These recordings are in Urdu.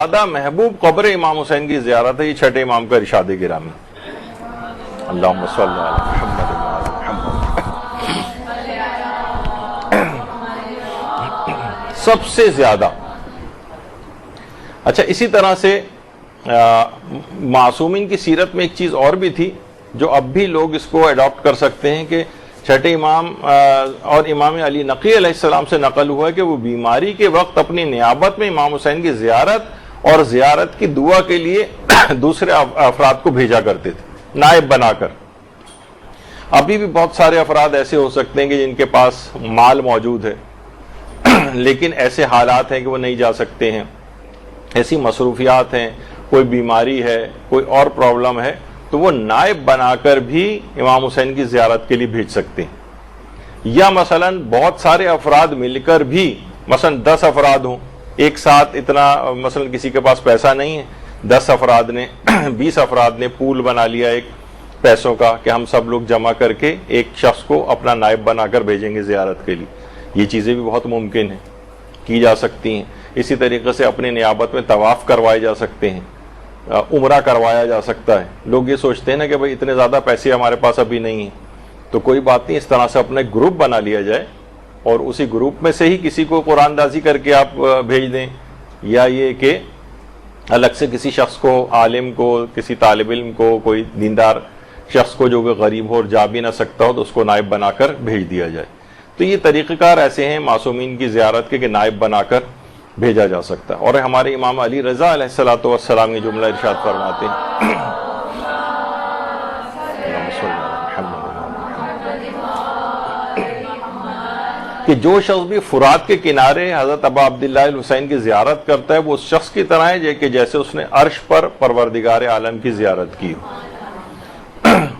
زیادہ محبوب قبر امام حسین کی زیارت ہے، یہ چھٹے امام کا ارشاد گرامی۔ اللہم صلی علی محمد وعلی محمد۔ سب سے زیادہ اچھا، اسی طرح سے معصومین کی سیرت میں ایک چیز اور بھی تھی جو اب بھی لوگ اس کو اڈاپٹ کر سکتے ہیں کہ چھٹے امام اور امام علی نقی علیہ السلام سے نقل ہوا ہے کہ وہ بیماری کے وقت اپنی نیابت میں امام حسین کی زیارت اور زیارت کی دعا کے لیے دوسرے افراد کو بھیجا کرتے تھے نائب بنا کر۔ ابھی بھی بہت سارے افراد ایسے ہو سکتے ہیں کہ جن کے پاس مال موجود ہے لیکن ایسے حالات ہیں کہ وہ نہیں جا سکتے ہیں، ایسی مصروفیات ہیں، کوئی بیماری ہے، کوئی اور پرابلم ہے، تو وہ نائب بنا کر بھی امام حسین کی زیارت کے لیے بھیج سکتے ہیں۔ یا مثلا بہت سارے افراد مل کر بھی، مثلا 10 افراد ہوں ایک ساتھ، اتنا مثلا کسی کے پاس پیسہ نہیں ہے، 10 افراد نے 20 افراد نے پول بنا لیا ایک پیسوں کا کہ ہم سب لوگ جمع کر کے ایک شخص کو اپنا نائب بنا کر بھیجیں گے زیارت کے لیے۔ یہ چیزیں بھی بہت ممکن ہیں، کی جا سکتی ہیں۔ اسی طریقے سے اپنی نیابت میں طواف کروائے جا سکتے ہیں، عمرہ کروایا جا سکتا ہے۔ لوگ یہ سوچتے ہیں نا کہ بھئی اتنے زیادہ پیسے ہمارے پاس ابھی نہیں ہیں، تو کوئی بات نہیں، اس طرح سے اپنا ایک گروپ بنا لیا جائے اور اسی گروپ میں سے ہی کسی کو قرآن دازی کر کے آپ بھیج دیں، یا یہ کہ الگ سے کسی شخص کو، عالم کو، کسی طالب علم کو، کوئی دیندار شخص کو جو کہ غریب ہو اور جا بھی نہ سکتا ہو تو اس کو نائب بنا کر بھیج دیا جائے۔ تو یہ طریقہ کار ایسے ہیں معصومین کی زیارت کے کہ نائب بنا کر بھیجا جا سکتا ہے۔ اور ہمارے امام علی رضا علیہ السلام یہ جملہ ارشاد فرماتے ہیں کہ جو شخص بھی فرات کے کنارے حضرت ابا عبداللہ الحسین کی زیارت کرتا ہے وہ اس شخص کی طرح ہے کہ جیسے اس نے عرش پر پروردگار عالم کی زیارت کی ہو۔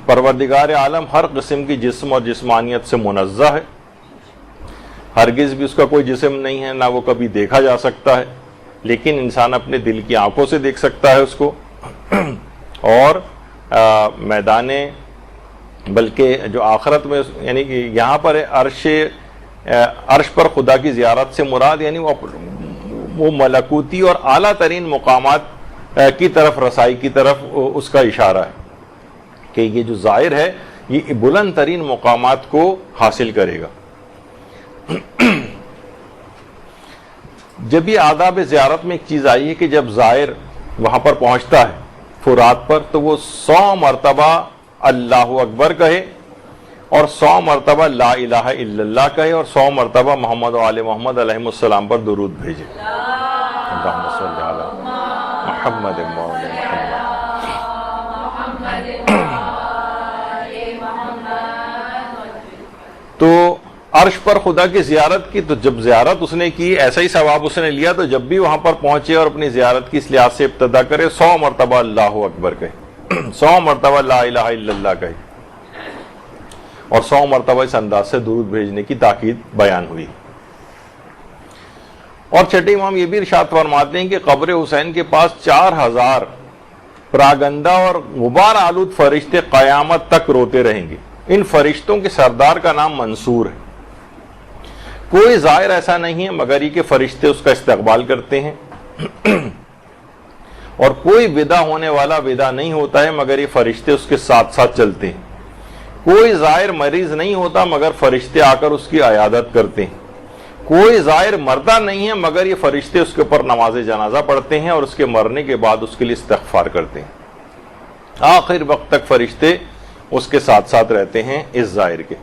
پروردگار عالم ہر قسم کی جسم اور جسمانیت سے منزہ ہے، ہرگز بھی اس کا کوئی جسم نہیں ہے، نہ وہ کبھی دیکھا جا سکتا ہے، لیکن انسان اپنے دل کی آنکھوں سے دیکھ سکتا ہے اس کو۔ اور میدان بلکہ جو آخرت میں، یعنی کہ یہاں پر عرش پر خدا کی زیارت سے مراد یعنی وہ ملکوتی اور اعلیٰ ترین مقامات کی طرف رسائی کی طرف اس کا اشارہ ہے کہ یہ جو زائر ہے یہ بلند ترین مقامات کو حاصل کرے گا۔ جب یہ آداب زیارت میں ایک چیز آئی ہے کہ جب زائر وہاں پر پہنچتا ہے فرات پر تو وہ 100 مرتبہ اللہ اکبر کہے اور 100 مرتبہ لا الہ الا اللہ کہے اور 100 مرتبہ محمد و آل محمد علیہ السلام پر درود بھیجے۔ اللہم صلی علی محمد و آل محمد۔ تو عرش پر خدا کی زیارت کی، تو جب زیارت اس نے کی ایسا ہی ثواب اس نے لیا، تو جب بھی وہاں پر پہنچے اور اپنی زیارت کی اس لحاظ سے ابتدا کرے 100 مرتبہ اللہ اکبر کہے، 100 مرتبہ لا الہ الا اللہ کہے اور 100 مرتبہ اس انداز سے درود بھیجنے کی تاکید بیان ہوئی۔ اور چھٹے امام یہ بھی ارشاد فرماتے ہیں کہ قبر حسین کے پاس 4000 پراگندہ اور غبار آلود فرشتے قیامت تک روتے رہیں گے۔ ان فرشتوں کے سردار کا نام منصور ہے۔ کوئی زائر ایسا نہیں ہے مگر یہ کہ فرشتے اس کا استقبال کرتے ہیں، اور کوئی ودا ہونے والا ودا نہیں ہوتا ہے مگر یہ فرشتے اس کے ساتھ ساتھ چلتے ہیں۔ کوئی زائر مریض نہیں ہوتا مگر فرشتے آ کر اس کی عیادت کرتے ہیں۔ کوئی زائر مردہ نہیں ہے مگر یہ فرشتے اس کے اوپر نماز جنازہ پڑھتے ہیں اور اس کے مرنے کے بعد اس کے لیے استغفار کرتے ہیں۔ آخر وقت تک فرشتے اس کے ساتھ ساتھ رہتے ہیں اس زائر کے۔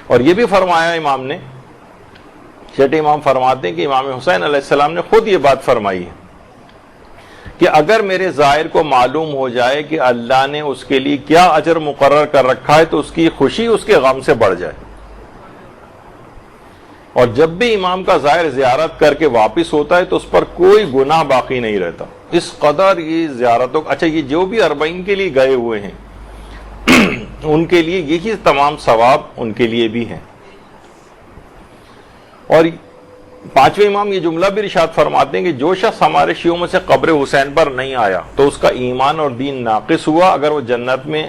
اور یہ بھی فرمایا امام نے، چھٹے امام فرماتے ہیں کہ امام حسین علیہ السلام نے خود یہ بات فرمائی ہے کہ اگر میرے زائر کو معلوم ہو جائے کہ اللہ نے اس کے لیے کیا اجر مقرر کر رکھا ہے تو اس کی خوشی اس کے غم سے بڑھ جائے۔ اور جب بھی امام کا زائر زیارت کر کے واپس ہوتا ہے تو اس پر کوئی گناہ باقی نہیں رہتا۔ اس قدر یہ زیارتوں، اچھا یہ جو بھی 40 کے لیے گئے ہوئے ہیں ان کے لیے یہی تمام ثواب ان کے لیے بھی ہیں۔ اور 5ویں امام یہ جملہ بھی ارشاد فرماتے ہیں کہ جو شخص ہمارے شیعوں میں سے قبر حسین پر نہیں آیا تو اس کا ایمان اور دین ناقص ہوا، اگر وہ جنت میں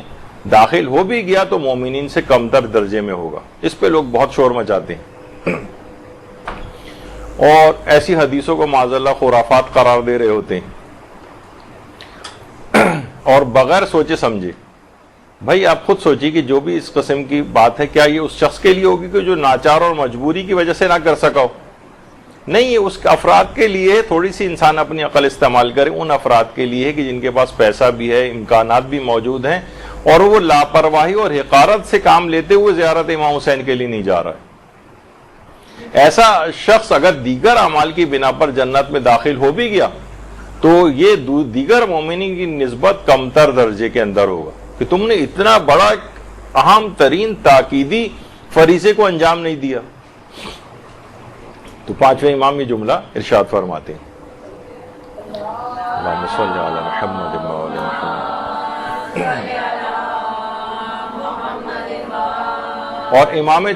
داخل ہو بھی گیا تو مومنین سے کمتر درجے میں ہوگا۔ اس پہ لوگ بہت شور مچاتے ہیں۔ اور ایسی حدیثوں کو معاذ اللہ خرافات قرار دے رہے ہوتے ہیں اور بغیر سوچے سمجھے. بھائی آپ خود سوچیے کہ جو بھی اس قسم کی بات ہے کیا یہ اس شخص کے لیے ہوگی کہ جو ناچار اور مجبوری کی وجہ سے نہ کر سکا ہو؟ نہیں، یہ اس افراد کے لیے تھوڑی سی انسان اپنی عقل استعمال کرے، ان افراد کے لیے کہ جن کے پاس پیسہ بھی ہے، امکانات بھی موجود ہیں، اور وہ لاپرواہی اور حقارت سے کام لیتے ہوئے زیارت امام حسین کے لیے نہیں جا رہا ہے. ایسا شخص اگر دیگر اعمال کی بنا پر جنت میں داخل ہو بھی گیا تو یہ دیگر مومنین کی نسبت کمتر درجے کے اندر ہوگا کہ تم نے اتنا بڑا اہم ترین تاکیدی فریضے کو انجام نہیں دیا. تو پانچویں امام یہ جملہ ارشاد فرماتے ہیں، اللہم صلی علی محمد و علی محمد. اور امام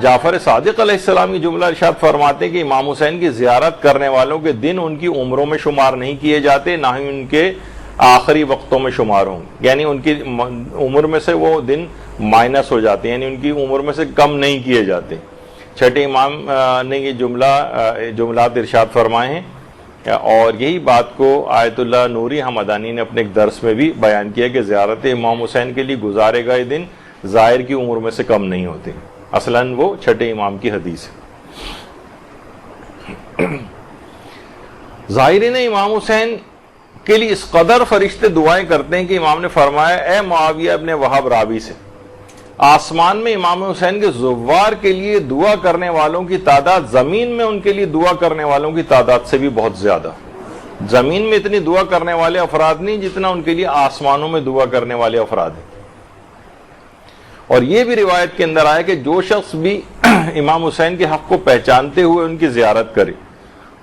جعفر صادق علیہ السلام کی جملہ ارشاد فرماتے ہیں کہ امام حسین کی زیارت کرنے والوں کے دن ان کی عمروں میں شمار نہیں کیے جاتے، نہ ہی ان کے آخری وقتوں میں شمار ہوں، یعنی ان کی عمر میں سے وہ دن مائنس ہو جاتے ہیں، یعنی ان کی عمر میں سے کم نہیں کیے جاتے. چھٹے امام نے یہ جملات ارشاد فرمائے ہیں، اور یہی بات کو آیت اللہ نوری حمدانی نے اپنے ایک درس میں بھی بیان کیا کہ زیارت امام حسین کے لیے گزارے گئے دن ظاہر کی عمر میں سے کم نہیں ہوتے. اصلاً وہ چھٹے امام کی حدیث ہے. ظاہرین امام حسین کے لیے اس قدر فرشتے دعائیں کرتے ہیں کہ امام نے فرمایا، اے معاویہ ابن وہب راوی سے، آسمان میں امام حسین کے زوار کے لیے دعا کرنے والوں کی تعداد زمین میں ان کے لیے دعا کرنے والوں کی تعداد سے بھی بہت زیادہ. زمین میں اتنی دعا کرنے والے افراد نہیں جتنا ان کے لیے آسمانوں میں دعا کرنے والے افراد ہیں. اور یہ بھی روایت کے اندر آیا کہ جو شخص بھی امام حسین کے حق کو پہچانتے ہوئے ان کی زیارت کرے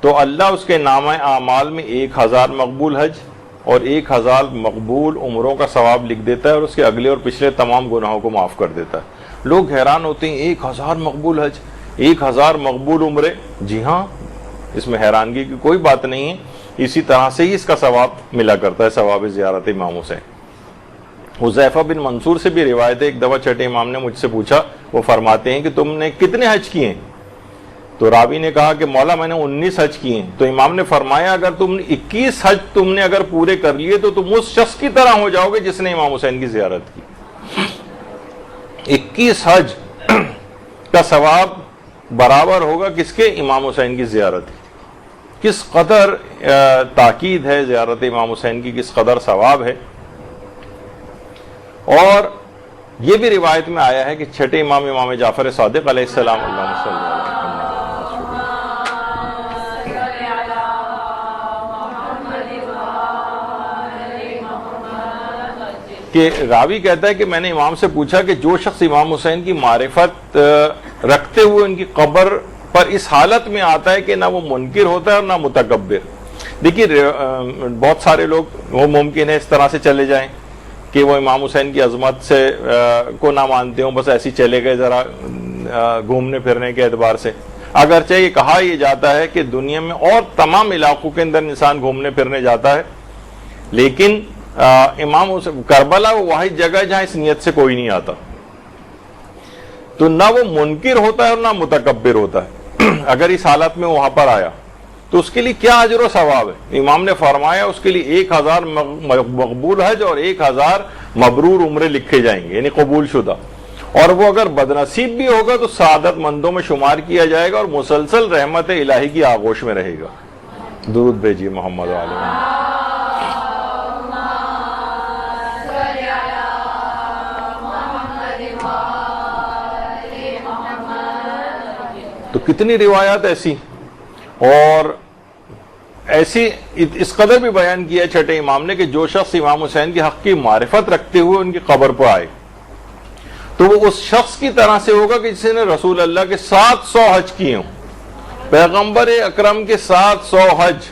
تو اللہ اس کے نامہ اعمال میں 1000 مقبول حج اور 1000 مقبول عمروں کا ثواب لکھ دیتا ہے، اور اس کے اگلے اور پچھلے تمام گناہوں کو معاف کر دیتا ہے. لوگ حیران ہوتے ہیں، 1000 مقبول حج، 1000 مقبول عمرے. جی ہاں، اس میں حیرانگی کی کوئی بات نہیں ہے، اسی طرح سے ہی اس کا ثواب ملا کرتا ہے، ثواب زیارت امام حسین. حذیفہ بن منصور سے بھی روایت ہے، ایک دفعہ چھٹے امام نے مجھ سے پوچھا، وہ فرماتے ہیں کہ تم نے کتنے حج کیے ہیں؟ تو راوی نے کہا کہ مولا میں نے 19 حج کیے ہیں. تو امام نے فرمایا اگر تم نے 21 حج تم نے اگر پورے کر لیے تو تم اس شخص کی طرح ہو جاؤ گے جس نے امام حسین کی زیارت کی. 21 حج کا ثواب برابر ہوگا کس کے؟ امام حسین کی زیارت کی. کس قدر تاکید ہے زیارت امام حسین کی، کس قدر ثواب ہے. اور یہ بھی روایت میں آیا ہے کہ چھٹے امام امام جعفر صادق علیہ السلام، اللہم صلی علی کہ راوی کہتا ہے کہ میں نے امام سے پوچھا کہ جو شخص امام حسین کی معرفت رکھتے ہوئے ان کی قبر پر اس حالت میں آتا ہے کہ نہ وہ منکر ہوتا ہے اور نہ متکبر. دیکھیے بہت سارے لوگ وہ ممکن ہے اس طرح سے چلے جائیں کہ وہ امام حسین کی عظمت سے کو نہ مانتے ہوں، بس ایسی چلے گئے ذرا گھومنے پھرنے کے اعتبار سے. اگرچہ یہ کہا یہ جاتا ہے کہ دنیا میں اور تمام علاقوں کے اندر انسان گھومنے پھرنے جاتا ہے، لیکن امام حسین کربلا وہ واحد جگہ ہے جہاں اس نیت سے کوئی نہیں آتا. تو نہ وہ منکر ہوتا ہے اور نہ متکبر ہوتا ہے. اگر اس حالت میں وہاں پر آیا تو اس کے لیے کیا اجر و ثواب ہے؟ امام نے فرمایا اس کے لیے 1000 مقبول حج اور 1000 مبرور عمرے لکھے جائیں گے، یعنی قبول شدہ. اور وہ اگر بدنصیب بھی ہوگا تو سعادت مندوں میں شمار کیا جائے گا اور مسلسل رحمت الہی کی آغوش میں رہے گا. درود بھیجیے محمد و آل محمد. تو کتنی روایات ایسی اور ایسی اس قدر بھی بیان کیا چھٹے امام نے کہ جو شخص امام حسین کے حق کی معرفت رکھتے ہوئے ان کی قبر پر آئے تو وہ اس شخص کی طرح سے ہوگا کہ جس نے رسول اللہ کے 700 حج کیے ہوں، پیغمبر اکرم کے 700 حج.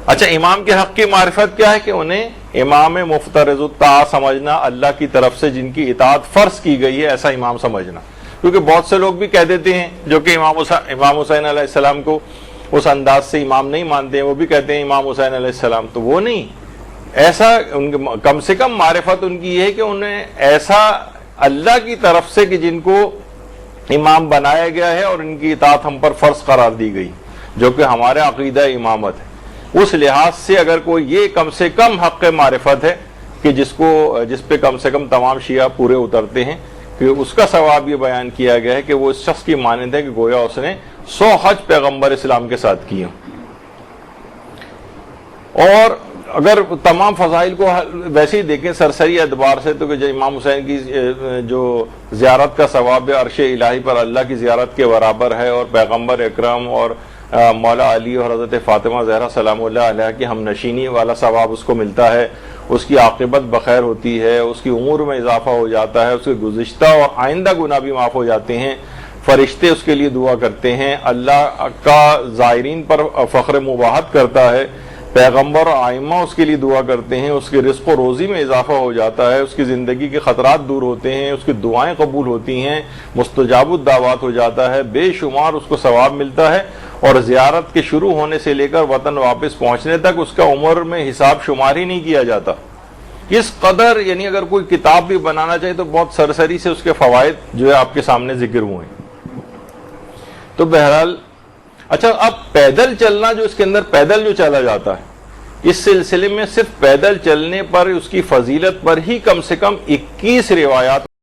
اچھا، امام کے حق کی معرفت کیا ہے؟ کہ انہیں امام مفترض الطاعہ سمجھنا، اللہ کی طرف سے جن کی اطاعت فرض کی گئی ہے ایسا امام سمجھنا. کیونکہ بہت سے لوگ بھی کہہ دیتے ہیں جو کہ امام حسین علیہ السلام کو اس انداز سے امام نہیں مانتے ہیں، وہ بھی کہتے ہیں امام حسین علیہ السلام. تو وہ نہیں، ایسا کم سے کم معرفت ان کی یہ ہے کہ انہیں ایسا اللہ کی طرف سے کہ جن کو امام بنایا گیا ہے اور ان کی اطاعت ہم پر فرض قرار دی گئی، جو کہ ہمارا عقیدہ امامت ہے، اس لحاظ سے اگر کوئی یہ کم سے کم حق معرفت ہے کہ جس پہ کم سے کم تمام شیعہ پورے اترتے ہیں، کہ اس کا ثواب یہ بیان کیا گیا ہے کہ وہ اس شخص کی مانند ہے کہ گویا اس نے 100 حج پیغمبر اسلام کے ساتھ کیے۔ اور اگر تمام فضائل کو ویسے ہی دیکھیں سرسری اعتبار سے، تو کہ جو امام حسین کی جو زیارت کا ثواب ہے عرش الہی پر اللہ کی زیارت کے برابر ہے، اور پیغمبر اکرم اور مولا علی اور حضرت فاطمہ زہرا سلام اللہ علیہ کی ہم نشینی والا ثواب اس کو ملتا ہے، اس کی عاقبت بخیر ہوتی ہے، اس کی عمر میں اضافہ ہو جاتا ہے، اس کے گزشتہ اور آئندہ گناہ بھی معاف ہو جاتے ہیں، فرشتے اس کے لیے دعا کرتے ہیں، اللہ کا زائرین پر فخر مباحت کرتا ہے، پیغمبر اور آئمہ اس کے لیے دعا کرتے ہیں، اس کے رزق و روزی میں اضافہ ہو جاتا ہے، اس کی زندگی کے خطرات دور ہوتے ہیں، اس کی دعائیں قبول ہوتی ہیں، مستجاب الدعوات ہو جاتا ہے، بے شمار اس کو ثواب ملتا ہے، اور زیارت کے شروع ہونے سے لے کر وطن واپس پہنچنے تک اس کا عمر میں حساب شمار ہی نہیں کیا جاتا۔ اس قدر یعنی اگر کوئی کتاب بھی بنانا چاہے تو بہت سرسری سے اس کے فوائد جو ہے آپ کے سامنے ذکر ہوئے ہیں۔ تو بہرحال اچھا، اب پیدل چلنا جو اس کے اندر پیدل جو چلا جاتا ہے، اس سلسلے میں صرف پیدل چلنے پر اس کی فضیلت پر ہی کم سے کم 21 روایات